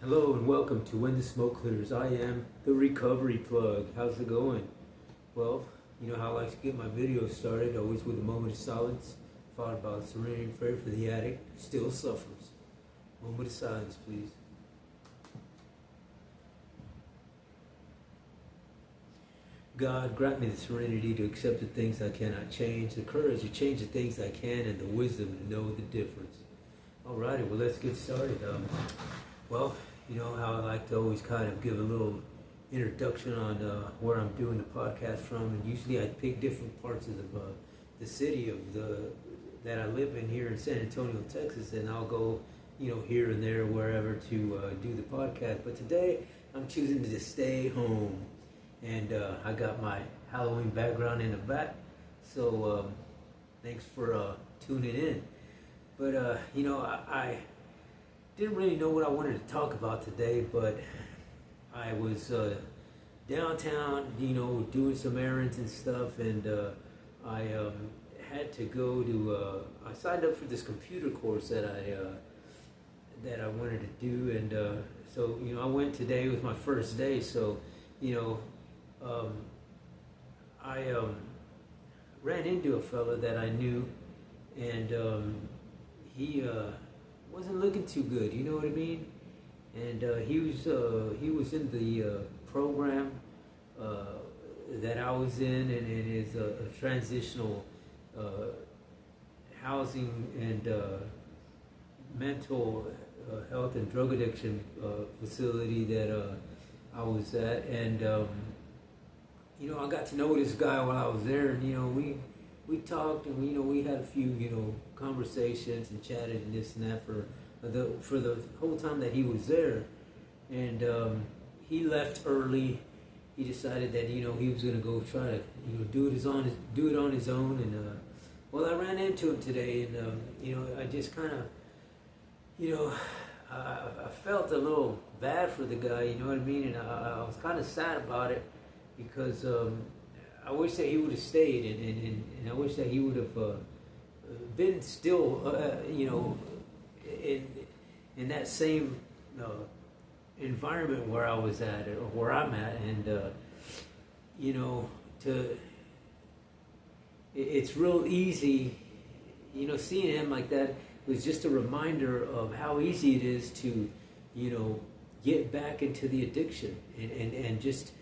Hello and welcome to When the Smoke Clears. I am the Recovery Plug. How's it going? Well, you know how I like to get my videos started, always with a moment of silence, followed by a serenity prayer for the addict who still suffers. Moment of silence, please. God, grant me the serenity to accept the things I cannot change, the courage to change the things I can, and the wisdom to know the difference. Alrighty, well, let's get started. Well, you know how I like to always kind of give a little introduction on where I'm doing the podcast from, and usually I pick different parts of the city that I live in here in San Antonio, Texas, and I'll go, here and there, wherever to do the podcast. But today I'm choosing to just stay home, and I got my Halloween background in the back, so thanks for tuning in. But I didn't really know what I wanted to talk about today, but I was downtown, doing some errands and stuff, and I had to go to. I signed up for this computer course that I wanted to do, and so I went today. It was my first day, so I ran into a fella that I knew, and he wasn't looking too good, you know what I mean? And he was in the program that I was in, and it is a transitional housing and mental health and drug addiction facility that I was at, and I got to know this guy while I was there, and we talked, and we had a few conversations and chatted and this and that for the whole time that he was there, and he left early. He decided that he was gonna go try to do it on his own, and well, I ran into him today, and I just kind of I felt a little bad for the guy, you know what I mean, and I was kind of sad about it because I wish that he would have stayed, and I wish that he would have been still, in that same environment where I was at, or where I'm at, and it's real easy, seeing him like that was just a reminder of how easy it is to, get back into the addiction and just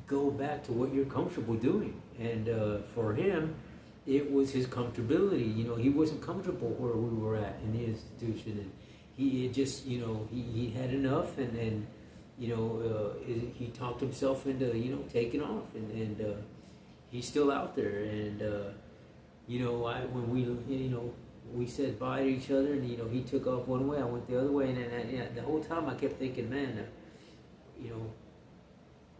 go back to what you're comfortable doing. And for him, it was his comfortability. He wasn't comfortable where we were at in the institution, and he just, he had enough, and he talked himself into, taking off, and he's still out there. And when we said bye to each other, and he took off one way, I went the other way, and the whole time I kept thinking, man,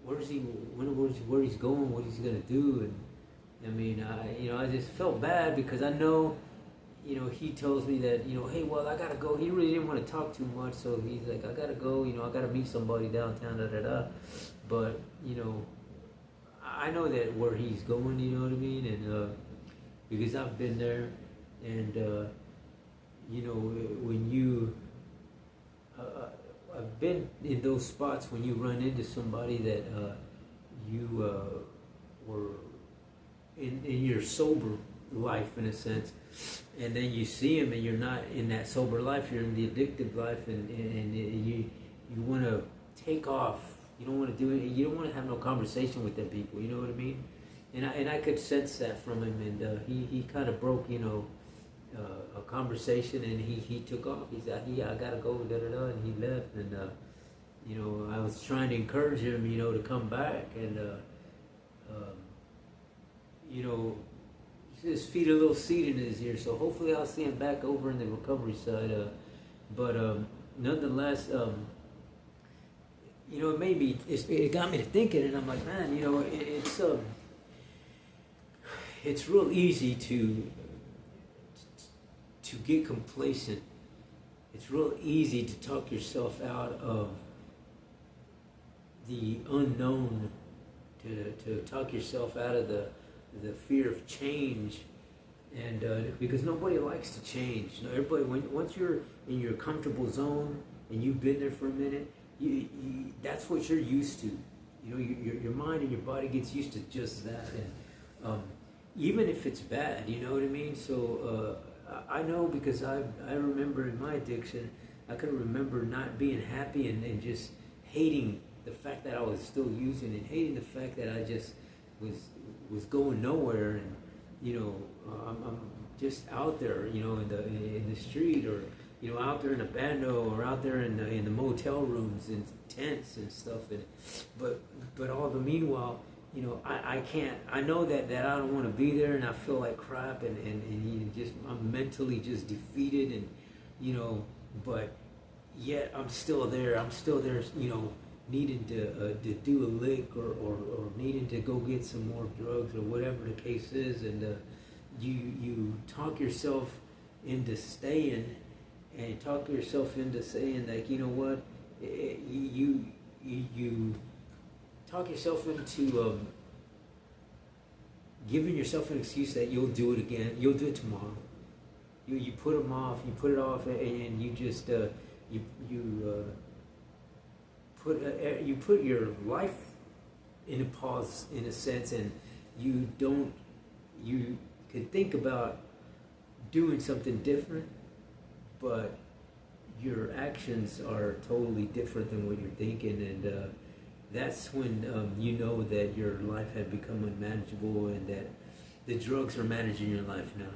where's he? Where he's going? What he's gonna do? And I mean, I just felt bad because I know, he tells me that, hey, well, I gotta go. He really didn't want to talk too much, so he's like, I gotta go. I gotta meet somebody downtown, da da da. But I know that where he's going. You know what I mean? And because I've been there, and when you. I've been in those spots when you run into somebody that you were in your sober life, in a sense, and then you see him and you're not in that sober life, you're in the addictive life, and you want to take off. You don't want to do it. You don't want to have no conversation with them people. You know what I mean? And I could sense that from him, and he kind of broke a conversation, and he took off. He said, "Yeah, I gotta go," da da da, and he left. And I was trying to encourage him, to come back, and just feed a little seed in his ear. So hopefully, I'll see him back over in the recovery side. But nonetheless, it made me. It got me to thinking, and I'm like, man, it's real easy to get complacent. It's real easy to talk yourself out of the unknown, to talk yourself out of the fear of change, and because nobody likes to change. Everybody, once you're in your comfortable zone and you've been there for a minute, that's what you're used to. You know, your mind and your body gets used to just that, and even if it's bad, you know what I mean. So I know, because I remember in my addiction, I could remember not being happy and just hating the fact that I was still using, and hating the fact that I just was going nowhere, and you know, I'm just out there, you know, in the street, or you know, out there in a bando, or out there in the motel rooms and tents and stuff. And but all the meanwhile, you know, I can't. I know that I don't want to be there, and I feel like crap, and you just, I'm mentally just defeated, and you know, but yet I'm still there. I'm still there, you know, needing to do a lick, or needing to go get some more drugs, or whatever the case is. And you talk yourself into staying, and talk yourself into saying, like, you know what, you talk yourself into giving yourself an excuse that you'll do it again, you'll do it tomorrow. You put them off, you put it off, and you just you put your life in a pause, in a sense, and you could think about doing something different, but your actions are totally different than what you're thinking, and that's when you know that your life had become unmanageable, and that the drugs are managing your life now,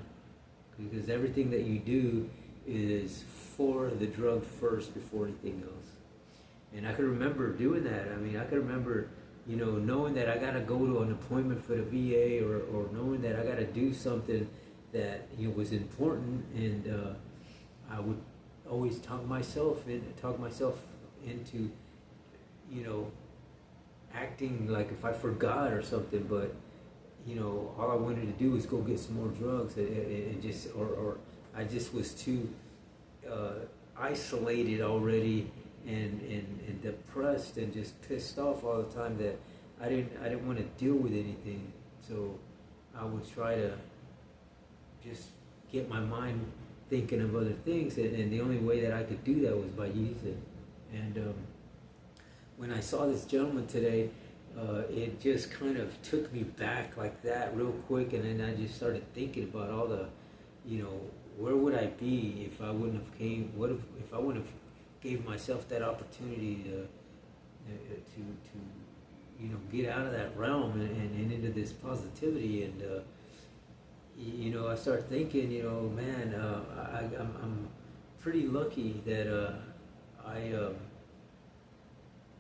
because everything that you do is for the drug first before anything else. And I could remember doing that. I mean, I could remember, you know, knowing that I got to go to an appointment for the VA, or knowing that I got to do something that, you know, was important, and I would always talk myself into, you know, acting like if I forgot or something. But you know, all I wanted to do was go get some more drugs, and just, or I just was too isolated already, and depressed, and just pissed off all the time, that I didn't want to deal with anything. So I would try to just get my mind thinking of other things, and the only way that I could do that was by using. And when I saw this gentleman today, it just kind of took me back like that real quick, and then I just started thinking about all the, you know, where would I be if I wouldn't have came? What if I wouldn't have gave myself that opportunity to you know, get out of that realm, and into this positivity. And you know, I start thinking, you know, man, I'm pretty lucky that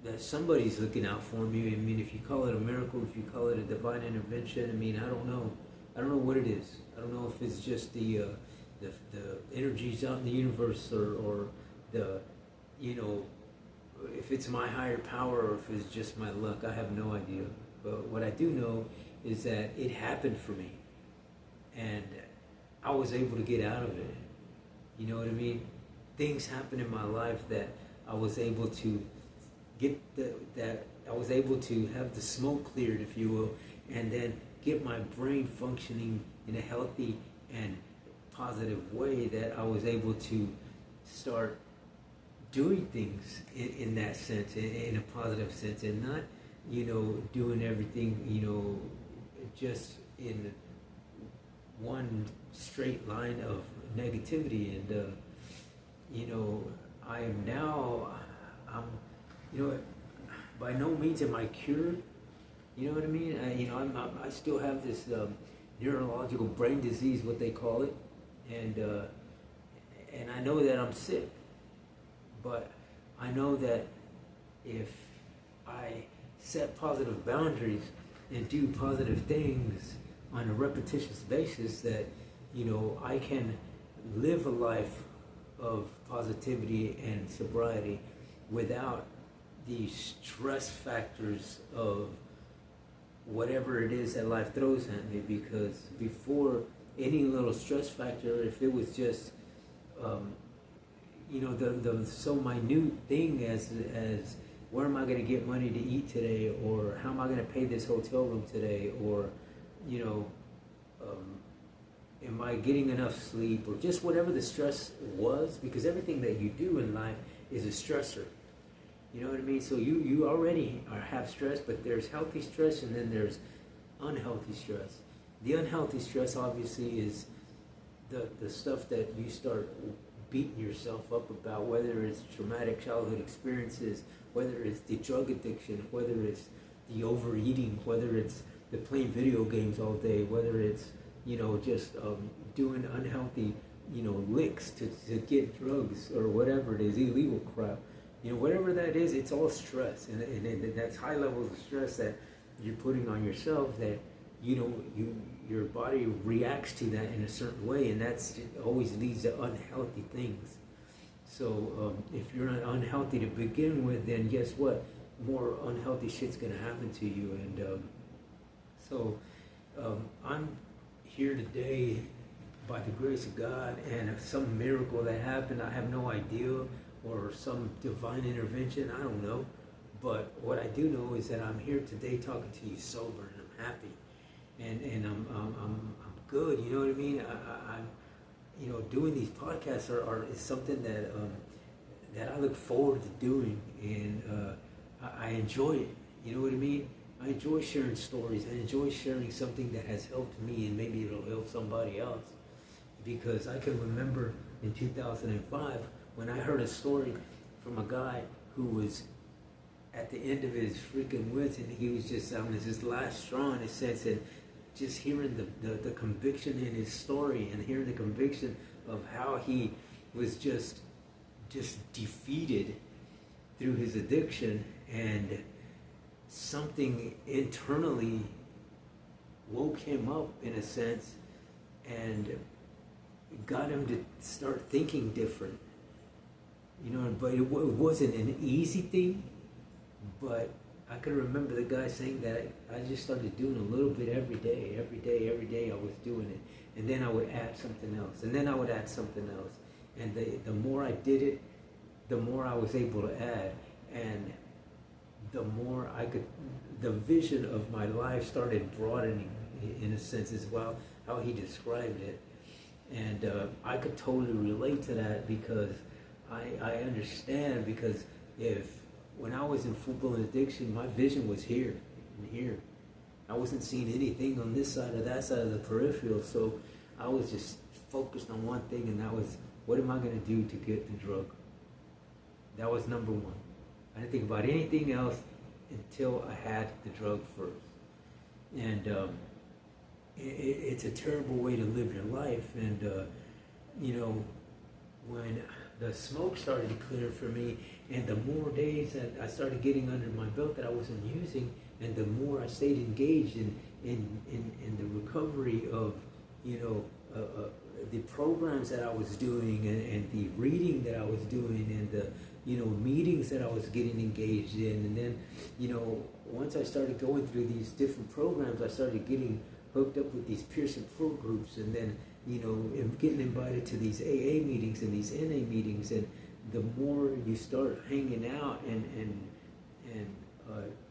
that somebody's looking out for me. I mean, if you call it a miracle, if you call it a divine intervention, I mean, I don't know what it is. I don't know if it's just the energies out in the universe, or the, you know, if it's my higher power, or if it's just my luck. I have no idea. But what I do know is that it happened for me, and I was able to get out of it. You know what I mean? Things happen in my life that I was able to get that I was able to have the smoke cleared, if you will, and then get my brain functioning in a healthy and positive way, that I was able to start doing things in that sense, in a positive sense, and not, you know, doing everything, you know, just in one straight line of negativity. And you know, you know, by no means am I cured. You know what I mean? You know, I still have this neurological brain disease, what they call it, and I know that I'm sick. But I know that if I set positive boundaries and do positive things on a repetitious basis, that, you know, I can live a life of positivity and sobriety without the stress factors of whatever it is that life throws at me. Because before, any little stress factor, if it was just you know, the so minute thing as where am I going to get money to eat today, or how am I going to pay this hotel room today, or, you know, am I getting enough sleep, or just whatever the stress was, because everything that you do in life is a stressor. You know what I mean? So you already have stress, but there's healthy stress and then there's unhealthy stress. The unhealthy stress obviously is the stuff that you start beating yourself up about, whether it's traumatic childhood experiences, whether it's the drug addiction, whether it's the overeating, whether it's the playing video games all day, whether it's, just doing unhealthy, licks to get drugs or whatever it is, illegal crap. Whatever that is, it's all stress. And that's high levels of stress that you're putting on yourself that, your body reacts to that in a certain way, and that's always leads to unhealthy things. So if you're not unhealthy to begin with, then guess what? More unhealthy shit's gonna happen to you. And so I'm here today by the grace of God and some miracle that happened. I have no idea, or some divine intervention. I don't know. But what I do know is that I'm here today talking to you sober, and I'm happy. And I'm good, you know what I mean? I'm doing these podcasts is something that I look forward to doing, and I enjoy it. You know what I mean? I enjoy sharing stories. I enjoy sharing something that has helped me, and maybe it'll help somebody else. Because I can remember in 2005 when I heard a story from a guy who was at the end of his freaking wits, and he was just on his last straw in a sense, and just hearing the conviction in his story, and hearing the conviction of how he was just defeated through his addiction, and something internally woke him up in a sense and got him to start thinking different. But it wasn't an easy thing, but I can remember the guy saying that I just started doing a little bit every day I was doing it. And then I would add something else. And then I would add something else. And the more I did it, the more I was able to add. And the more the vision of my life started broadening in a sense as well, how he described it. And I could totally relate to that because I understand, because when I was in full-blown addiction, my vision was here and here. I wasn't seeing anything on this side or that side of the peripheral, so I was just focused on one thing, and that was, what am I going to do to get the drug? That was number one. I didn't think about anything else until I had the drug first. And it's a terrible way to live your life. And, when the smoke started to clear for me, and the more days that I started getting under my belt that I wasn't using, and the more I stayed engaged in the recovery of, the programs that I was doing, and the reading that I was doing, and the, meetings that I was getting engaged in. And then, once I started going through these different programs, I started getting hooked up with these peer support groups, and then, getting invited to these AA meetings and these NA meetings. And the more you start hanging out and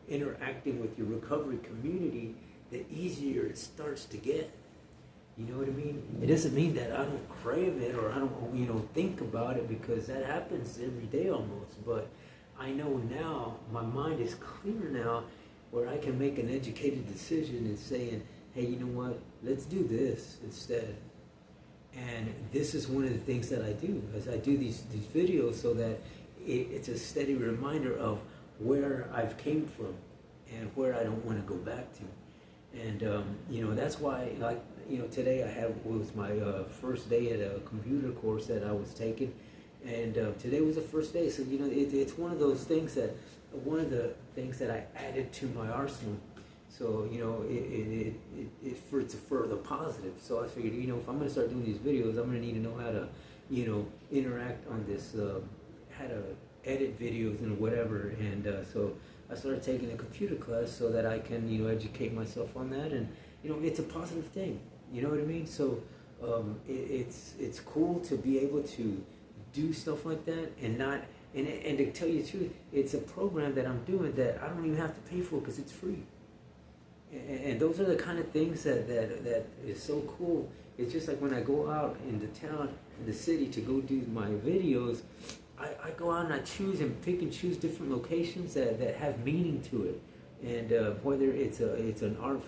interacting with your recovery community, the easier it starts to get. You know what I mean? It doesn't mean that I don't crave it, or I don't, think about it, because that happens every day almost. But I know now, my mind is clear now, where I can make an educated decision and saying, hey, you know what? Let's do this instead. And this is one of the things that I do, as I do these videos, so that it's a steady reminder of where I've came from and where I don't want to go back to. And, that's why, today was my first day at a computer course that I was taking. And today was the first day. So, it's one of those things one of the things that I added to my arsenal. So, it's for the positive. So I figured, if I'm going to start doing these videos, I'm going to need to know how to, interact on this, how to edit videos and whatever. And so I started taking a computer class so that I can, educate myself on that. And, it's a positive thing. You know what I mean? So it's cool to be able to do stuff like that, and not, and to tell you the truth, it's a program that I'm doing that I don't even have to pay for because it's free. And those are the kind of things that is so cool. It's just like when I go out into town, in the city, to go do my videos, I go out and I choose and pick and choose different locations that have meaning to it, and whether it's an art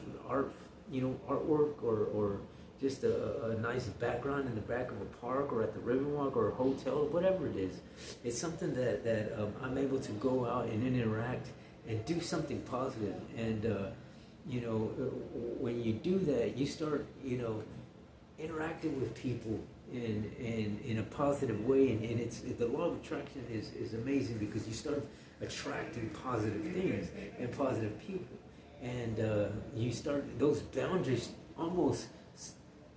artwork or just a nice background in the back of a park or at the Riverwalk or a hotel or whatever it is, it's something that I'm able to go out and interact and do something positive. And when you do that, you start interacting with people in a positive way, and it's the law of attraction is amazing because you start attracting positive things and positive people, and you start, those boundaries almost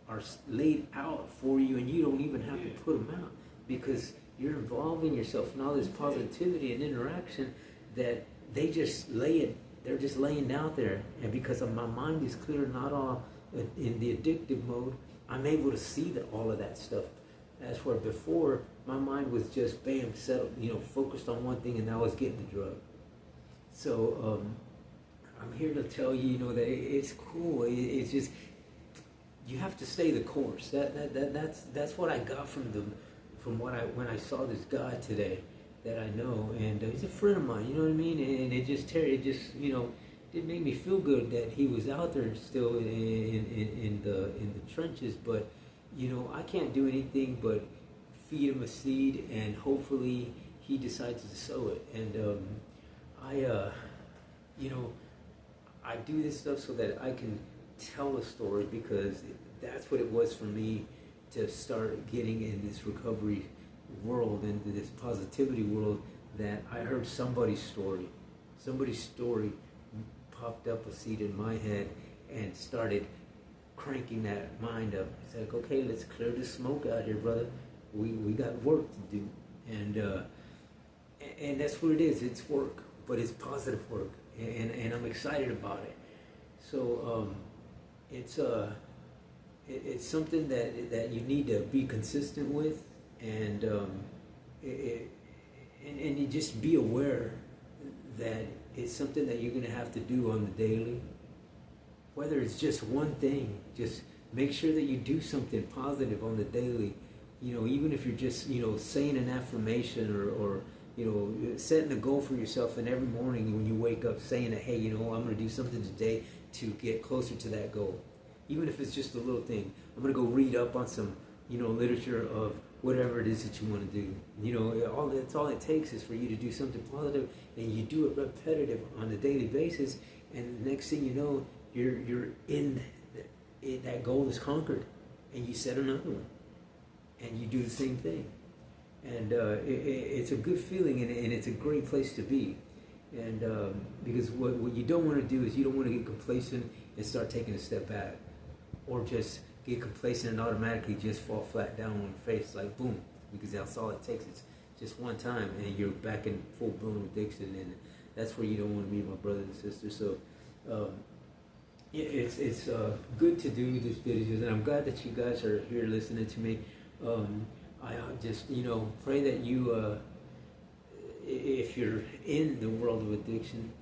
are laid out for you, and you don't even have to put them out because you're involving yourself in all this positivity and interaction that they just they're just laying out there. And because my mind is clear, not all in the addictive mode, I'm able to see all of that stuff. That's where before my mind was just bam, settled, focused on one thing, and I was getting the drug. So I'm here to tell you, that it's cool. It's just, you have to stay the course. That's what I got from when I saw this guy today that I know, and he's a friend of mine. You know what I mean? And it just it made me feel good that he was out there still in the trenches. But I can't do anything but feed him a seed, and hopefully he decides to sow it. And I do this stuff so that I can tell a story, because that's what it was for me to start getting in this recovery world, into this positivity world, that I heard somebody's story popped up a seed in my head and started cranking that mind up. It's like, okay, let's clear the smoke out here, brother. We got work to do. And that's what it is. It's work, but it's positive work, and I'm excited about it. So it's something that you need to be consistent with, and you just be aware that it's something that you're going to have to do on the daily. Whether it's just one thing, just make sure that you do something positive on the daily. Even if you're just saying an affirmation, or setting a goal for yourself, and every morning when you wake up saying that, hey, I'm going to do something today to get closer to that goal. Even if it's just a little thing. I'm going to go read up on some literature of whatever it is that you want to do. That's all it takes is for you to do something positive, and you do it repetitive on a daily basis, and the next thing you know, you're in that goal is conquered, and you set another one, and you do the same thing. And it's a good feeling, and it's a great place to be. And because what you don't want to do is you don't want to get complacent and start taking a step back, or just get complacent and automatically just fall flat down on your face, like boom, because that's all it takes. It's just one time, and you're back in full-blown addiction, and that's where you don't want to be, my brothers and sisters. So it's good to do these videos, and I'm glad that you guys are here listening to me. I just pray that you, if you're in the world of addiction,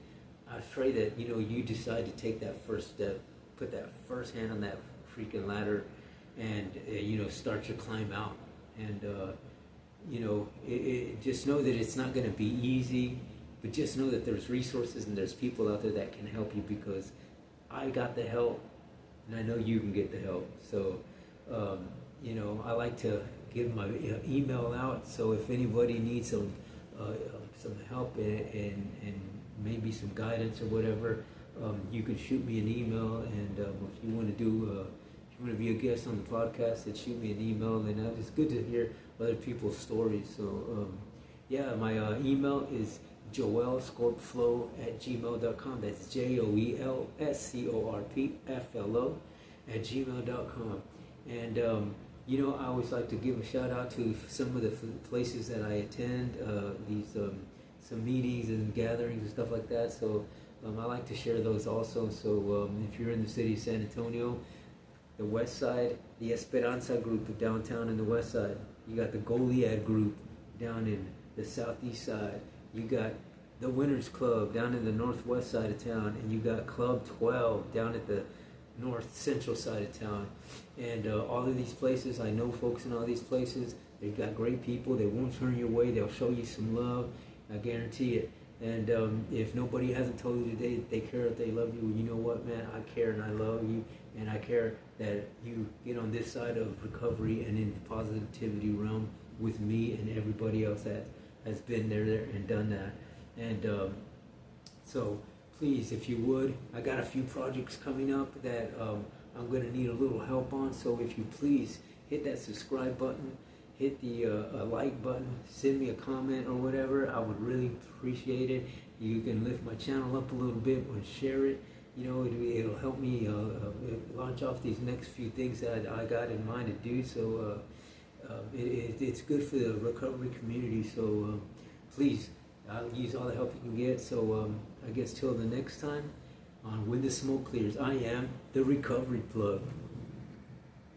I pray that you decide to take that first step, put that first hand on that freaking ladder, and start your climb out. And just know that it's not going to be easy, but just know that there's resources and there's people out there that can help you, because I got the help, and I know you can get the help. So I like to give my email out, so if anybody needs some help and maybe some guidance or whatever, you can shoot me an email. And if you want to be a guest on the podcast, then shoot me an email. And it's good to hear other people's stories. So my email is joelscorpflow@gmail.com. That's JOELSCORPFLO@gmail.com. And I always like to give a shout out to some of the places that I attend, some meetings and gatherings and stuff like that. So I like to share those also. So if you're in the city of San Antonio, the West Side, the Esperanza group downtown in the West Side. You got the Goliad group down in the Southeast Side. You got the Winners Club down in the Northwest side of town, and you got Club 12 down at the North Central side of town. And all of these places, I know folks in all these places. They've got great people. They won't turn your way. They'll show you some love. I guarantee it. And if nobody hasn't told you today that they care, that they love you, well, you know what, man? I care and I love you, and I care that you get on this side of recovery and in the positivity realm with me and everybody else that has been there and done that. And so please, if you would, I got a few projects coming up that I'm going to need a little help on. So if you please hit that subscribe button, hit the like button, send me a comment or whatever. I would really appreciate it. You can lift my channel up a little bit and share it. You know, it'll help me launch off these next few things that I got in mind to do. So it's good for the recovery community. So please, I'll use all the help you can get. So I guess till the next time on When the Smoke Clears, I am the Recovery Plug.